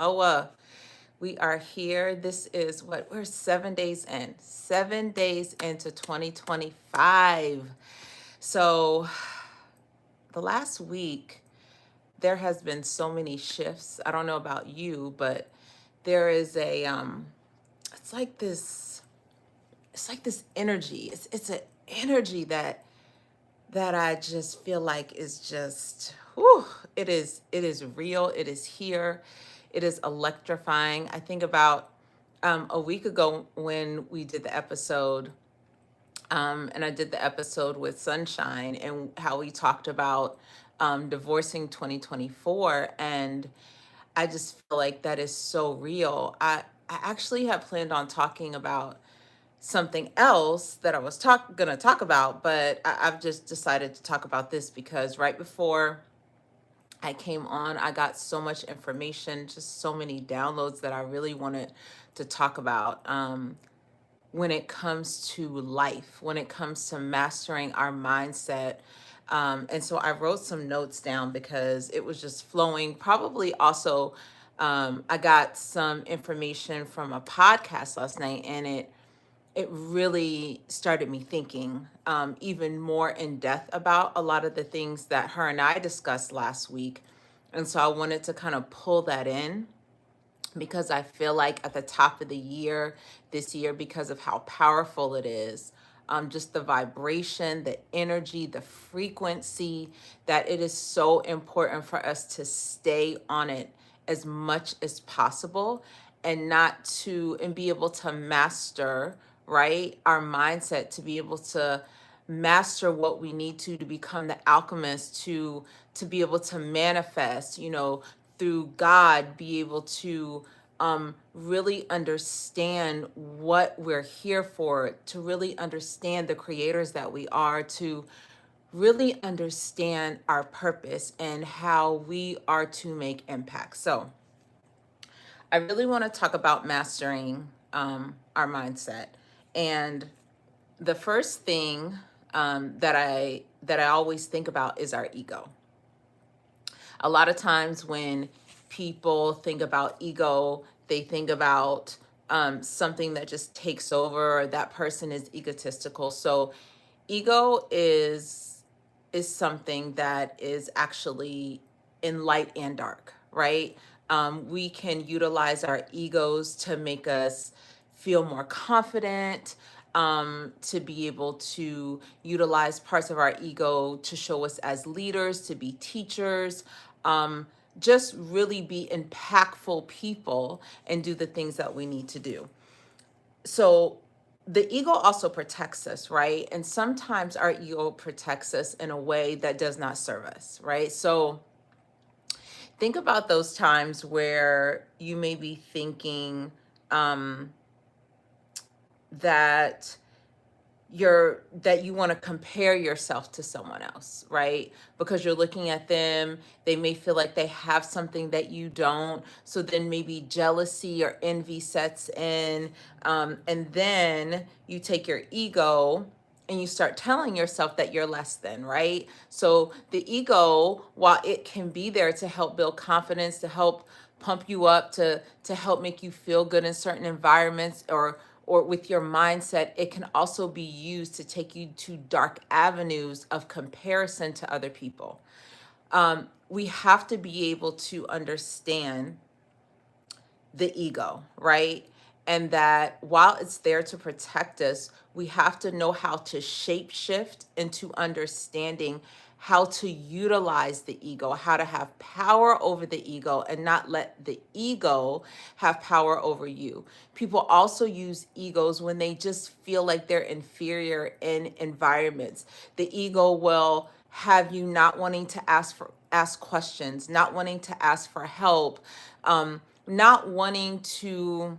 Tamoa. We are here. This is what we're 7 days in, 7 days into 2025. So, the last week, there has been so many shifts. I don't know about you, but there is it's like this energy. It's an energy that I just feel like is just, whew, it is real. It is here. It is electrifying. I think about a week ago when we did the episode, and I did the episode with Sunshine and how we talked about divorcing 2024, and I just feel like that is so real. I actually have planned on talking about something else that I was gonna talk about, but I've just decided to talk about this because right before I came on, I got so much information, just so many downloads that I really wanted to talk about. When it comes to life, when it comes to mastering our mindset. And so I wrote some notes down because it was just flowing. Probably also, I got some information from a podcast last night, and it really started me thinking even more in depth about a lot of the things that her and I discussed last week. And so I wanted to kind of pull that in because I feel like at the top of the year, this year, because of how powerful it is, just the vibration, the energy, the frequency, that it is so important for us to stay on it as much as possible and not to, and be able to master, right, our mindset, to be able to master what we need to become the alchemist, to be able to manifest, through God, be able to really understand what we're here for, to really understand the creators that we are, to really understand our purpose and how we are to make impact. So, I really want to talk about mastering our mindset. And the first thing that I always think about is our ego. A lot of times when people think about ego, they think about something that just takes over, or that person is egotistical. So ego is something that is actually in light and dark, right? We can utilize our egos to make us feel more confident, to be able to utilize parts of our ego to show us as leaders, to be teachers, just really be impactful people and do the things that we need to do. So the ego also protects us, right? And sometimes our ego protects us in a way that does not serve us, right? So think about those times where you may be thinking um, that that you want to compare yourself to someone else, right? Because you're looking at them, they may feel like they have something that you don't. So then maybe jealousy or envy sets in. And then you take your ego and you start telling yourself that you're less than, right? So the ego, while it can be there to help build confidence, to help pump you up, to help make you feel good in certain environments, or with your mindset, it can also be used to take you to dark avenues of comparison to other people. We have to be able to understand the ego, right? And that while it's there to protect us, we have to know how to shape shift into understanding how to utilize the ego, how to have power over the ego and not let the ego have power over you. People also use egos when they just feel like they're inferior in environments. The ego will have you not wanting to ask questions, not wanting to ask for help, not wanting to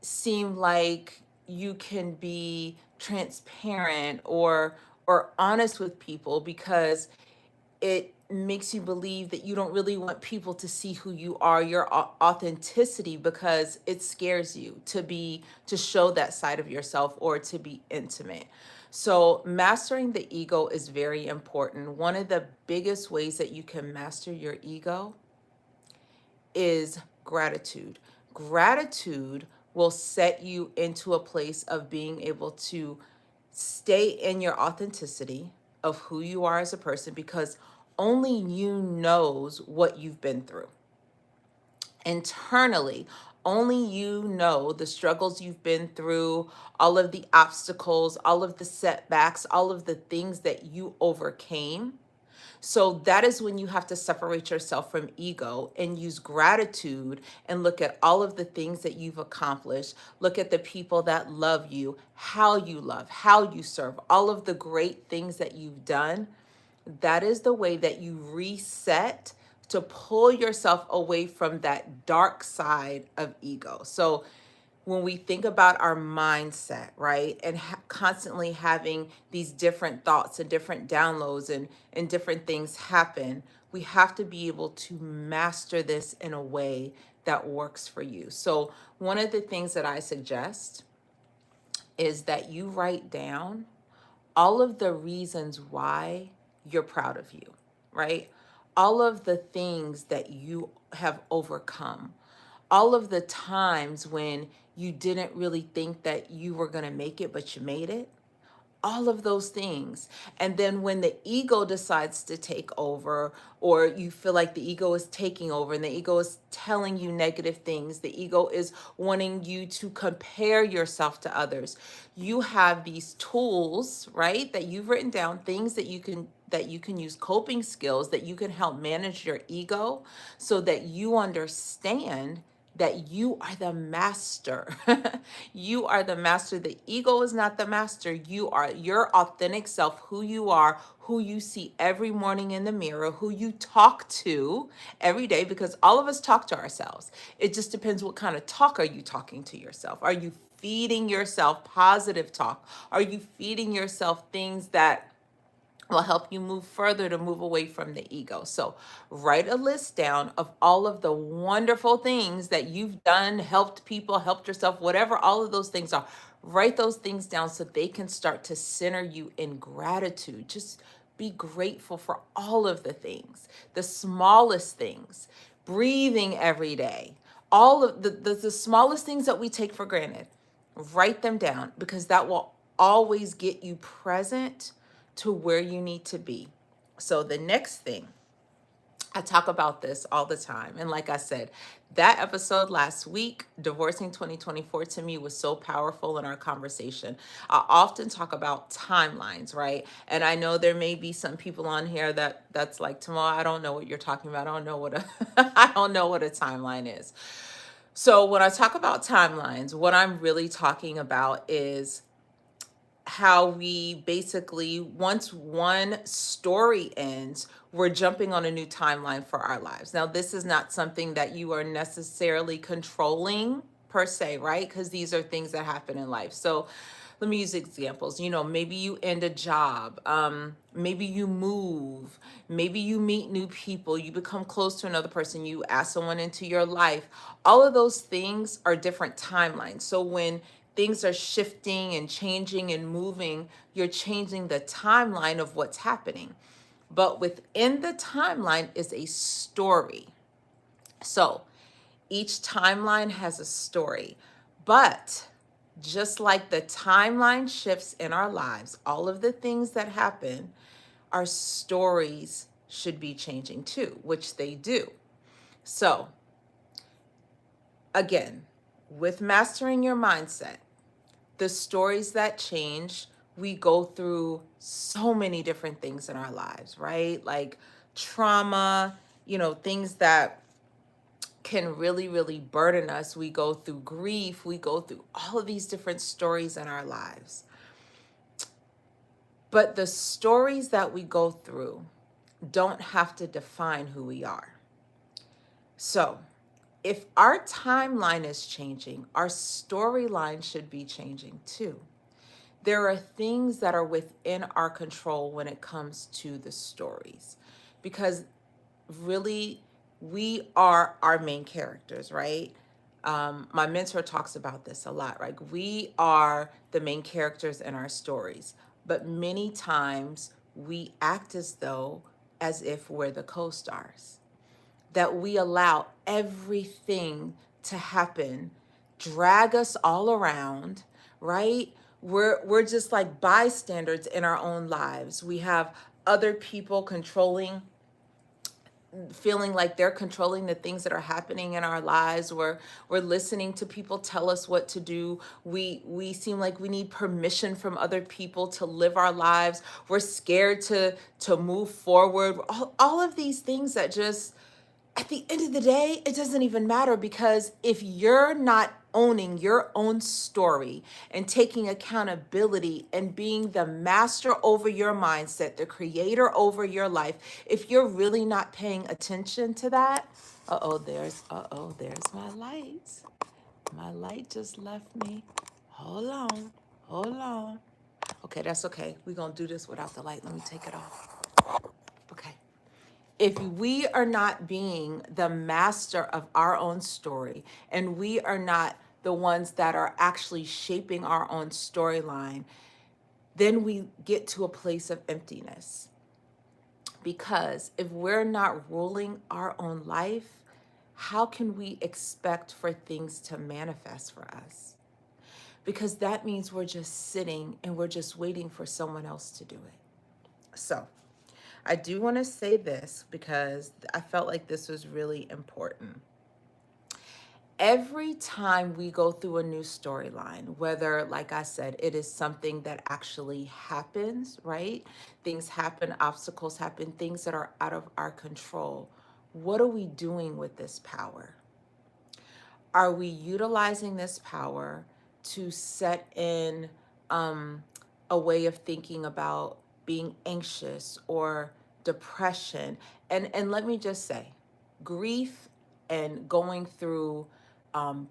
seem like you can be transparent or honest with people, because it makes you believe that you don't really want people to see who you are, your authenticity, because it scares you to show that side of yourself or to be intimate. So mastering the ego is very important. One of the biggest ways that you can master your ego is gratitude. Gratitude will set you into a place of being able to stay in your authenticity of who you are as a person, because only you knows what you've been through internally. Only you know the struggles you've been through, all of the obstacles, all of the setbacks, all of the things that you overcame. So that is when you have to separate yourself from ego and use gratitude and look at all of the things that you've accomplished. Look at the people that love you, love, how you serve, all of the great things that you've done. That is the way that you reset to pull yourself away from that dark side of ego. So when we think about our mindset, right, and constantly having these different thoughts and different downloads and different things happen, we have to be able to master this in a way that works for you. So one of the things that I suggest is that you write down all of the reasons why you're proud of you, right? All of the things that you have overcome, all of the times when you didn't really think that you were going to make it, but you made it, all of those things. And then when the ego decides to take over, or you feel like the ego is taking over and the ego is telling you negative things, the ego is wanting you to compare yourself to others, you have these tools, right, that you've written down, things that you can use, coping skills that you can help manage your ego so that you understand that you are the master. You are the master. The ego is not the master. You are your authentic self, who you are, who you see every morning in the mirror, who you talk to every day, because all of us talk to ourselves. It just depends what kind of talk are you talking to yourself. Are you feeding yourself positive talk? Are you feeding yourself things that will help you move further to move away from the ego? So write a list down of all of the wonderful things that you've done, helped people, helped yourself, whatever all of those things are. Write those things down so they can start to center you in gratitude. Just be grateful for all of the things, the smallest things, breathing every day, all of the smallest things that we take for granted. Write them down, because that will always get you present to where you need to be. So the next thing, I talk about this all the time. And like I said, that episode last week, Divorcing 2024, to me was so powerful in our conversation. I often talk about timelines, right? And I know there may be some people on here that's like, Tamoa, I don't know what you're talking about. I don't know what a I don't know what a timeline is. So when I talk about timelines, what I'm really talking about is how we basically, once one story ends, we're jumping on a new timeline for our lives. Now, this is not something that you are necessarily controlling per se, right? Because these are things that happen in life. So let me use examples. Maybe you end a job, maybe you move, maybe you meet new people, you become close to another person, you ask someone into your life. All of those things are different timelines. So when things are shifting and changing and moving, you're changing the timeline of what's happening. But within the timeline is a story. So each timeline has a story. But just like the timeline shifts in our lives, all of the things that happen, our stories should be changing too, which they do. So again, with mastering your mindset, the stories that change, we go through so many different things in our lives, right? Like trauma, things that can really, really burden us. We go through grief, we go through all of these different stories in our lives. But the stories that we go through don't have to define who we are. So if our timeline is changing, our storyline should be changing too. There are things that are within our control when it comes to the stories, because really we are our main characters, right? My mentor talks about this a lot, right? We are the main characters in our stories, but many times we act as if we're the co-stars. that we allow everything to happen, drag us all around, right? We're just like bystanders in our own lives. We have other people controlling, feeling like they're controlling the things that are happening in our lives. We're listening to people tell us what to do. We seem like we need permission from other people to live our lives. We're scared to move forward. All of these things that just, at the end of the day, it doesn't even matter, because if you're not owning your own story and taking accountability and being the master over your mindset, the creator over your life, if you're really not paying attention to that, there's my light. My light just left me. Hold on. Hold on. Okay, that's okay. We're going to do this without the light. Let me take it off. Okay. If we are not being the master of our own story, and we are not the ones that are actually shaping our own storyline, then we get to a place of emptiness. Because if we're not ruling our own life, how can we expect for things to manifest for us? Because that means we're just sitting and we're just waiting for someone else to do it. So, I do want to say this because I felt like this was really important. Every time we go through a new storyline, whether, like I said, it is something that actually happens, right? Things happen, obstacles happen, things that are out of our control. What are we doing with this power? Are we utilizing this power to set in a way of thinking about being anxious or depression? And let me just say, grief and going through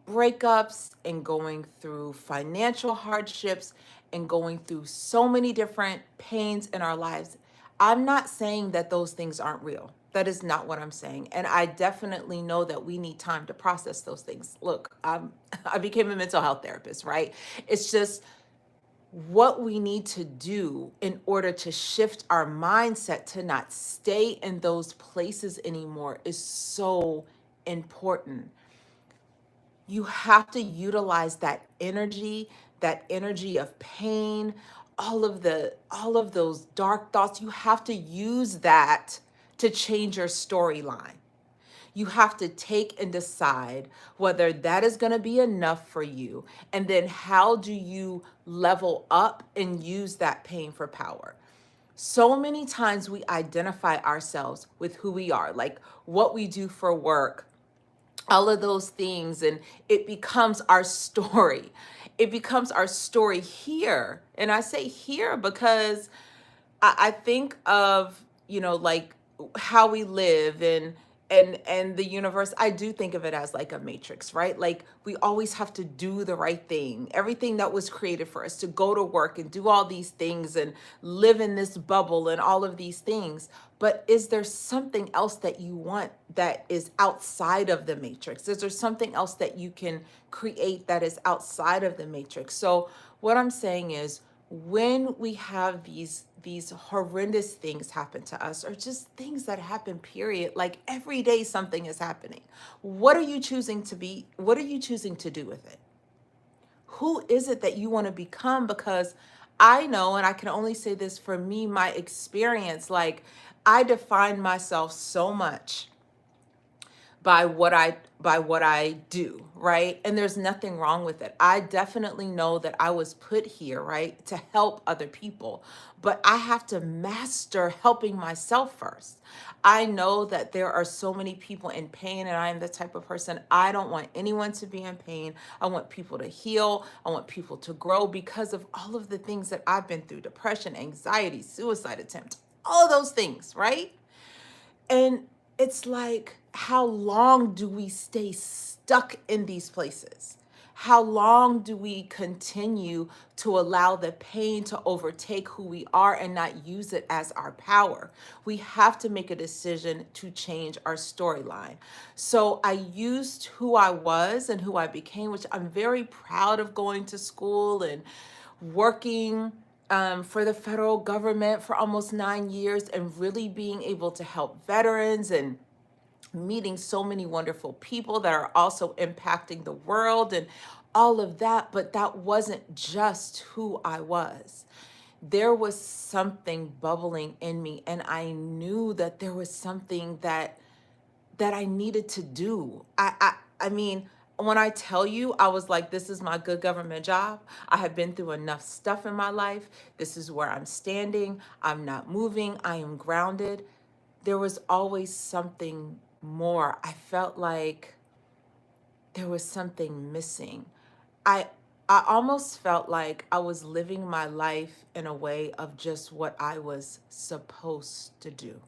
breakups and going through financial hardships and going through so many different pains in our lives. I'm not saying that those things aren't real. That is not what I'm saying. And I definitely know that we need time to process those things. Look, I became a mental health therapist, right? It's just what we need to do in order to shift our mindset to not stay in those places anymore is so important. You have to utilize that energy of pain, all of those dark thoughts. You have to use that to change your storyline. You have to take and decide whether that is going to be enough for you. And then how do you level up and use that pain for power? So many times we identify ourselves with who we are, like what we do for work, all of those things, and it becomes our story. It becomes our story here. And I say here because I think of, like how we live and the universe. I do think of it as like a matrix, right? Like we always have to do the right thing. Everything that was created for us to go to work and do all these things and live in this bubble and all of these things. But is there something else that you want that is outside of the matrix? Is there something else that you can create that is outside of the matrix? So what I'm saying is, when we have these horrendous things happen to us, or just things that happen, period, like every day something is happening, what are you choosing to be? What are you choosing to do with it? Who is it that you want to become? Because I know, and I can only say this for me, my experience, like I define myself so much by what I do, right? And there's nothing wrong with it. I definitely know that I was put here, right, to help other people, but I have to master helping myself first. I know that there are so many people in pain, and I am the type of person, I don't want anyone to be in pain. I want people to heal. I want people to grow because of all of the things that I've been through: depression, anxiety, suicide attempts, all of those things, right? And it's like, how long do we stay stuck in these places? How long do we continue to allow the pain to overtake who we are and not use it as our power? We have to make a decision to change our storyline. So I used who I was and who I became, which I'm very proud of, going to school and working for the federal government for almost 9 years and really being able to help veterans and meeting so many wonderful people that are also impacting the world and all of that. But that wasn't just who I was. There was something bubbling in me, and I knew that there was something that I needed to do. I mean, when I tell you, I was like, this is my good government job. I have been through enough stuff in my life. This is where I'm standing. I'm not moving. I am grounded. There was always something more. I felt like there was something missing. I I almost felt like I was living my life in a way of just what I was supposed to do.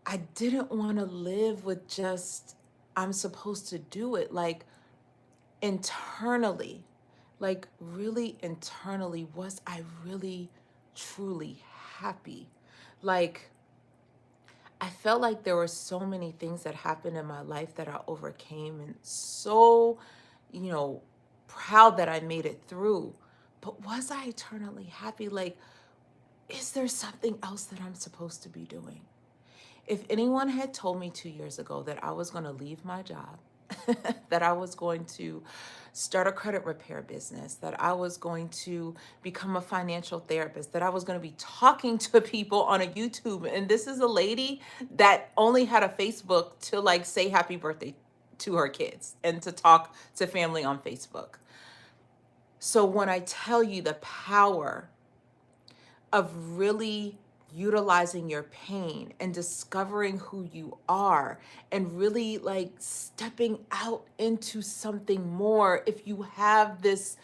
I didn't want to live with just, I'm supposed to do it. Like internally, like really internally, was I really truly happy? Like, I felt like there were so many things that happened in my life that I overcame, and so, you know, proud that I made it through. But was I eternally happy? Like, is there something else that I'm supposed to be doing? If anyone had told me 2 years ago that I was going to leave my job, that I was going to start a credit repair business, that I was going to become a financial therapist, that I was going to be talking to people on a YouTube. And this is a lady that only had a Facebook to like say happy birthday to her kids and to talk to family on Facebook. So when I tell you the power of really utilizing your pain and discovering who you are and really like stepping out into something more, if you have this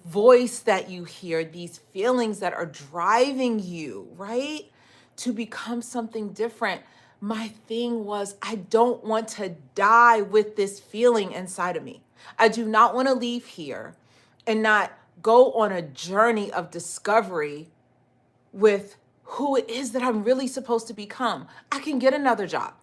voice that you hear, these feelings that are driving you, right, to become something different. My thing was, I don't want to die with this feeling inside of me. I do not want to leave here and not go on a journey of discovery with who it is that I'm really supposed to become. I can get another job.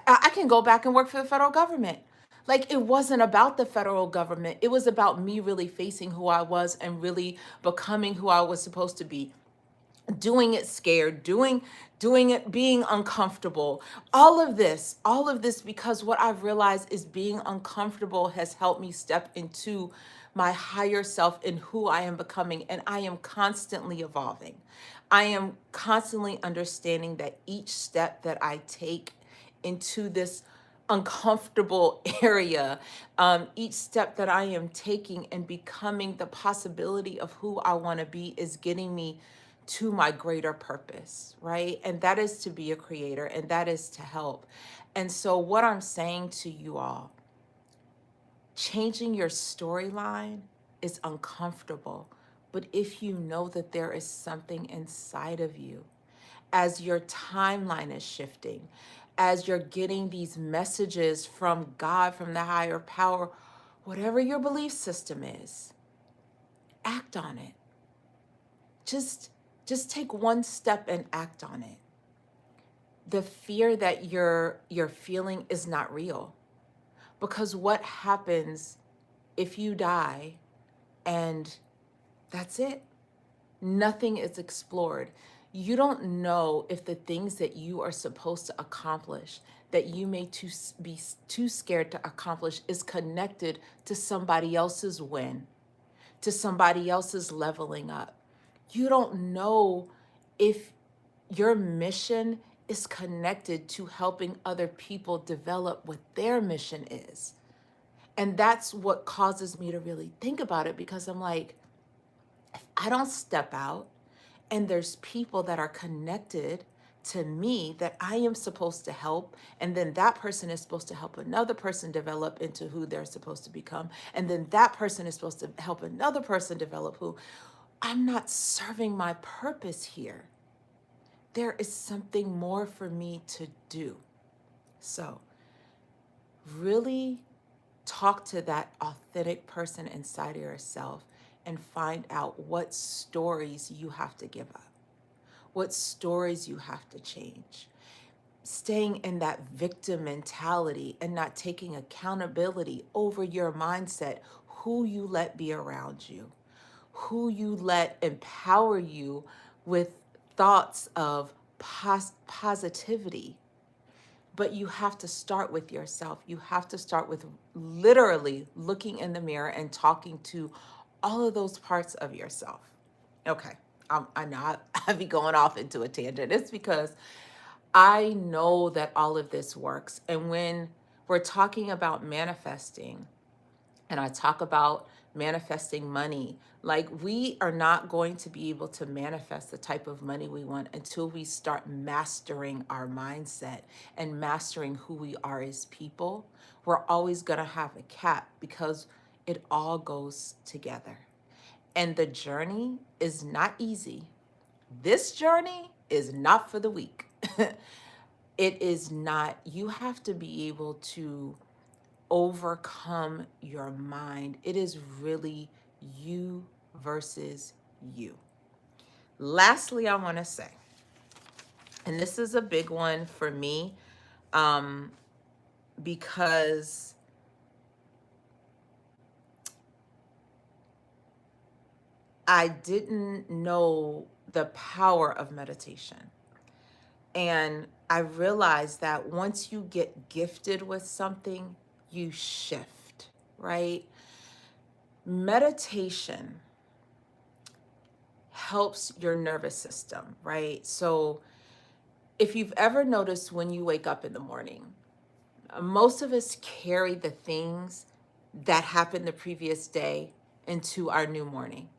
I can go back and work for the federal government. Like, it wasn't about the federal government. It was about me really facing who I was and really becoming who I was supposed to be, doing it scared, doing it being uncomfortable. All of this because what I've realized is being uncomfortable has helped me step into my higher self and who I am becoming, and I am constantly evolving. I am constantly understanding that each step that I take into this uncomfortable area, each step that I am taking and becoming the possibility of who I want to be, is getting me to my greater purpose, right? And that is to be a creator, and that is to help. And so, what I'm saying to you all, changing your storyline is uncomfortable. But if you know that there is something inside of you, as your timeline is shifting, as you're getting these messages from God, from the higher power, whatever your belief system is, act on it. Just take one step and act on it. The fear that you're feeling is not real, because what happens if you die and that's it? Nothing is explored. You don't know if the things that you are supposed to accomplish, that you may be too scared to accomplish, is connected to somebody else's win, to somebody else's leveling up. You don't know if your mission is connected to helping other people develop what their mission is. And that's what causes me to really think about it, because I'm like, if I don't step out and there's people that are connected to me that I am supposed to help, and then that person is supposed to help another person develop into who they're supposed to become, and then that person is supposed to help another person develop who, I'm not serving my purpose here. There is something more for me to do. So, really talk to that authentic person inside of yourself and find out what stories you have to give up, what stories you have to change. Staying in that victim mentality and not taking accountability over your mindset, who you let be around you, who you let empower you with thoughts of positivity. But you have to start with yourself. You have to start with literally looking in the mirror and talking to all of those parts of yourself. Okay. I know I be going off into a tangent. It's because I know that all of this works. And when we're talking about manifesting, and I talk about manifesting money, like we are not going to be able to manifest the type of money we want until we start mastering our mindset and mastering who we are as people. We're always going to have a cap because it all goes together. And the journey is not easy. This journey is not for the weak. It is not, you have to be able to overcome your mind. It is really you versus you. Lastly, I want to say, and this is a big one for me, um, because I didn't know the power of meditation. And I realized that once you get gifted with something, you shift, right? Meditation helps your nervous system, right? So if you've ever noticed when you wake up in the morning, most of us carry the things that happened the previous day into our new morning.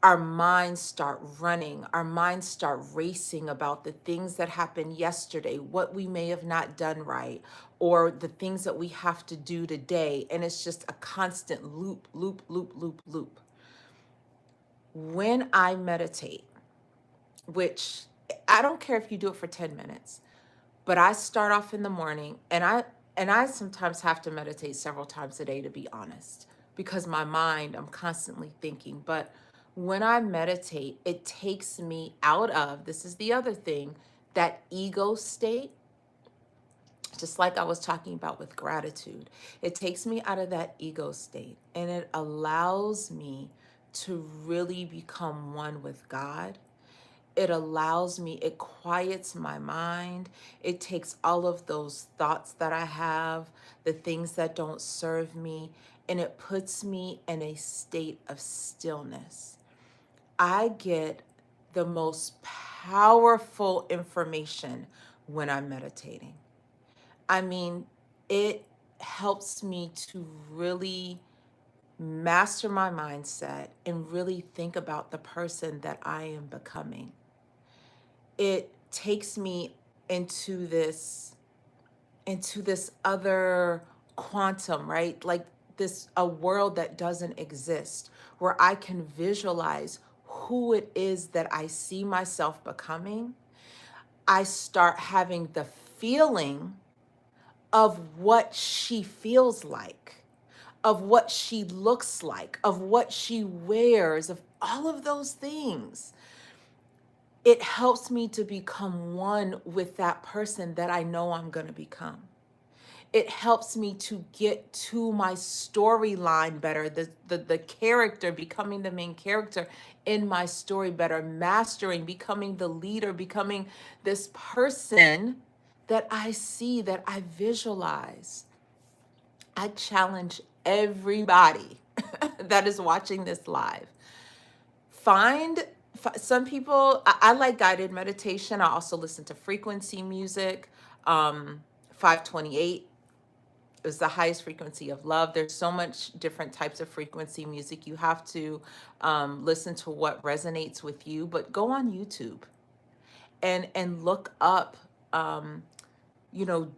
Our minds start running, our minds start racing about the things that happened yesterday, what we may have not done right, or the things that we have to do today. And it's just a constant loop, loop, loop, loop, loop. When I meditate, which I don't care if you do it for 10 minutes, but I start off in the morning, and I sometimes have to meditate several times a day, to be honest, because my mind, I'm constantly thinking. But when I meditate, it takes me out of, this is the other thing, that ego state, just like I was talking about with gratitude. It takes me out of that ego state and it allows me to really become one with God. It allows me, it quiets my mind. It takes all of those thoughts that I have, the things that don't serve me, and it puts me in a state of stillness. I get the most powerful information when I'm meditating. I mean, it helps me to really master my mindset and really think about the person that I am becoming. It takes me into this into this other quantum, right? Like this a world that doesn't exist where I can visualize who it is that I see myself becoming. I start having the feeling of what she feels like, of what she looks like, of what she wears, of all of those things. It helps me to become one with that person that I know I'm going to become. It helps me to get to my storyline better, the character, becoming the main character in my story better, mastering, becoming the leader, becoming this person that I see, that I visualize. I challenge everybody that is watching this live. Find some people, I like guided meditation. I also listen to frequency music. 528 is the highest frequency of love. There's so much different types of frequency music. You have to listen to what resonates with you, but go on YouTube and look up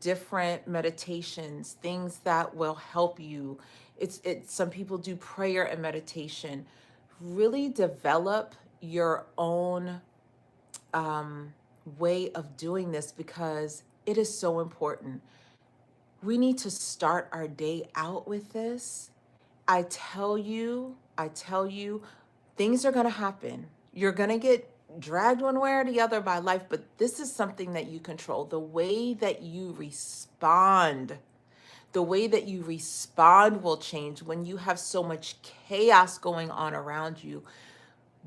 different meditations, things that will help you. It's some people do prayer and meditation. Really develop your own way of doing this because it is so important. We need to start our day out with this. I tell you, things are going to happen. You're going to get dragged one way or the other by life, but this is something that you control. The way that you respond, will change when you have so much chaos going on around you.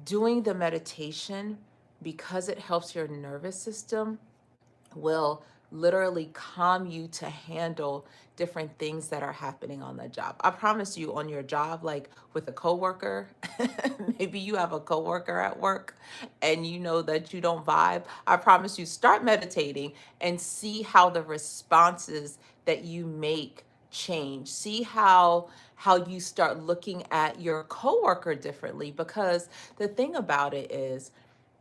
Doing the meditation, because it helps your nervous system, will literally calm you to handle different things that are happening on the job. I promise you, on your job, like with a coworker, maybe you have a coworker at work and you know that you don't vibe. I promise you, start meditating and see how the responses that you make change. See how you start looking at your coworker differently, because the thing about it is,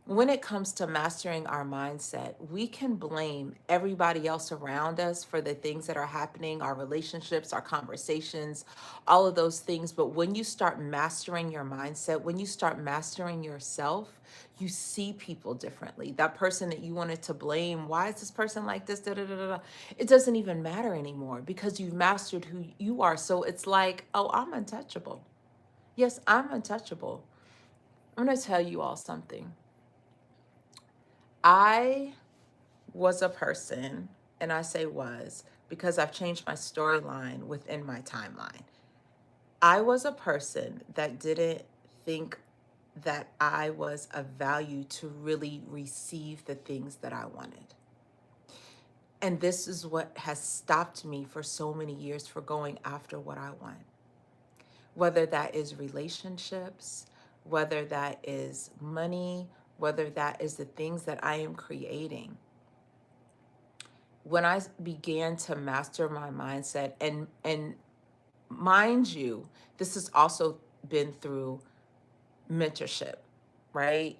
when it comes to mastering our mindset, we can blame everybody else around us for the things that are happening, our relationships, our conversations, all of those things. But when you start mastering your mindset, when you start mastering yourself, you see people differently. That person that you wanted to blame, why is this person like this? Da, da, da, da, da. It doesn't even matter anymore because you've mastered who you are. So it's like, oh, I'm untouchable. Yes, I'm untouchable. I'm going to tell you all something. I was a person, and I say was because I've changed my storyline within my timeline. I was a person that didn't think that I was of value to really receive the things that I wanted. And this is what has stopped me for so many years for going after what I want. Whether that is relationships, whether that is money, whether that is the things that I am creating. When I began to master my mindset, and mind you, this has also been through mentorship, right?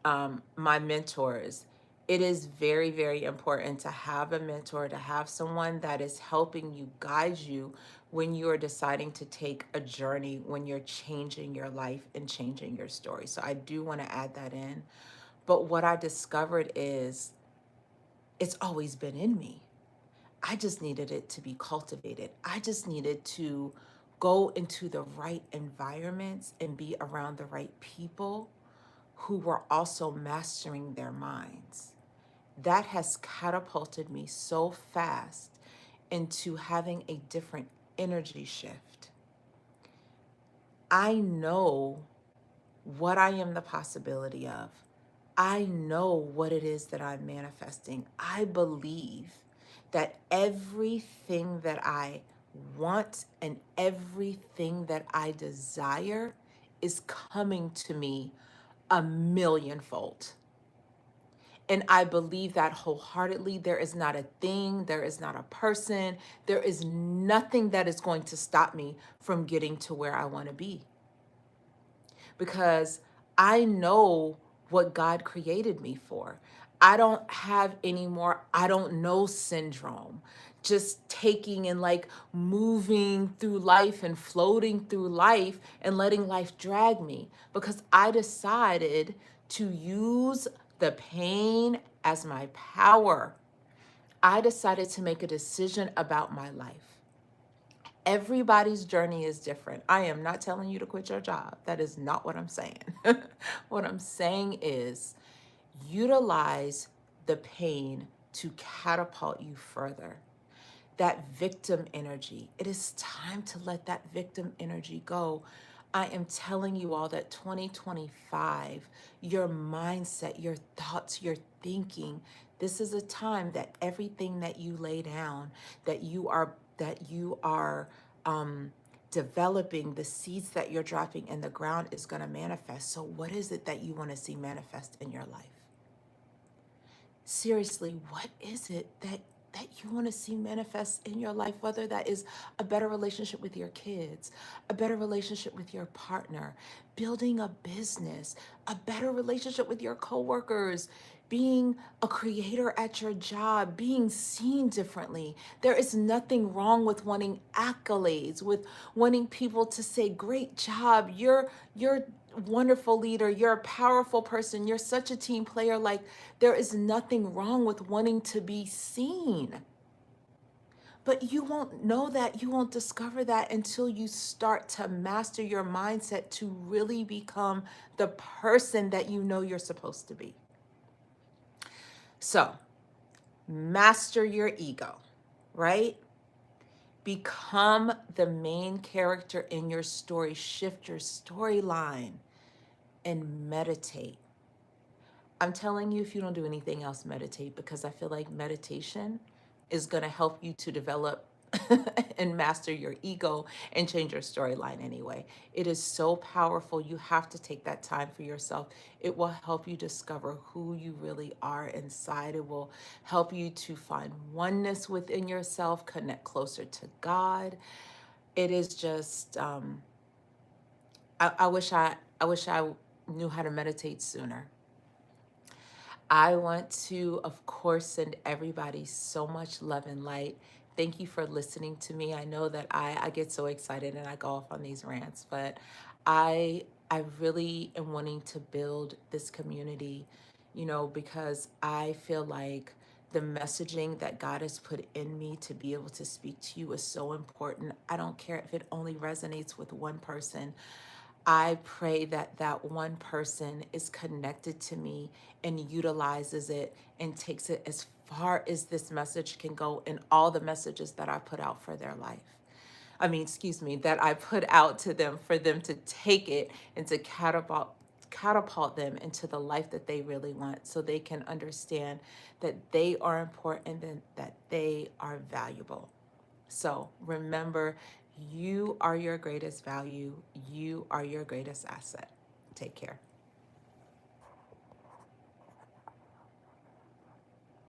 My mentors. It is very, very important to have a mentor, to have someone that is helping you, guide you when you are deciding to take a journey, when you're changing your life and changing your story. So I do want to add that in. But what I discovered is it's always been in me. I just needed it to be cultivated. I just needed to go into the right environments and be around the right people who were also mastering their minds. That has catapulted me so fast into having a different energy shift. I know what I am the possibility of. I know what it is that I'm manifesting. I believe that everything that I want and everything that I desire is coming to me a millionfold. And I believe that wholeheartedly. There is not a thing, there is not a person, there is nothing that is going to stop me from getting to where I want to be. Because I know what God created me for. I don't have any more I don't know syndrome. Just taking and like moving through life and floating through life and letting life drag me, because I decided to use the pain as my power. I decided to make a decision about my life. Everybody's journey is different. I am not telling you to quit your job. That is not what I'm saying. What I'm saying is utilize the pain to catapult you further. That victim energy, it is time to let that victim energy go. I am telling you all that 2025, your mindset, your thoughts, your thinking, this is a time that everything that you lay down, that you are developing, the seeds that you're dropping in the ground is going to manifest. So what is it that you want to see manifest in your life? Seriously, what is it that you want to see manifest in your life? Whether that is a better relationship with your kids, a better relationship with your partner, building a business, a better relationship with your coworkers, being a creator at your job, being seen differently. There is nothing wrong with wanting accolades, with wanting people to say, "Great job, you're wonderful leader, you're a powerful person, you're such a team player." Like, there is nothing wrong with wanting to be seen. But you won't know that, you won't discover that until you start to master your mindset to really become the person that you know you're supposed to be. So, master your ego, right? Become the main character in your story. Shift your storyline and meditate. I'm telling you, if you don't do anything else, meditate, because I feel like meditation is going to help you to develop and master your ego and change your storyline anyway. It is so powerful. You have to take that time for yourself. It will help you discover who you really are inside. It will help you to find oneness within yourself, connect closer to God. It is just, I wish I knew how to meditate sooner. I want to, of course, send everybody so much love and light. Thank you for listening to me. I know that I get so excited and I go off on these rants, but I really am wanting to build this community, because I feel like the messaging that God has put in me to be able to speak to you is so important. I don't care if it only resonates with one person. I pray that that one person is connected to me and utilizes it and takes it as far as this message can go in all the messages that I put out for their life. Excuse me, that I put out to them for them to take it and to catapult them into the life that they really want, so they can understand that they are important and that they are valuable. So remember, you are your greatest value. You are your greatest asset. Take care.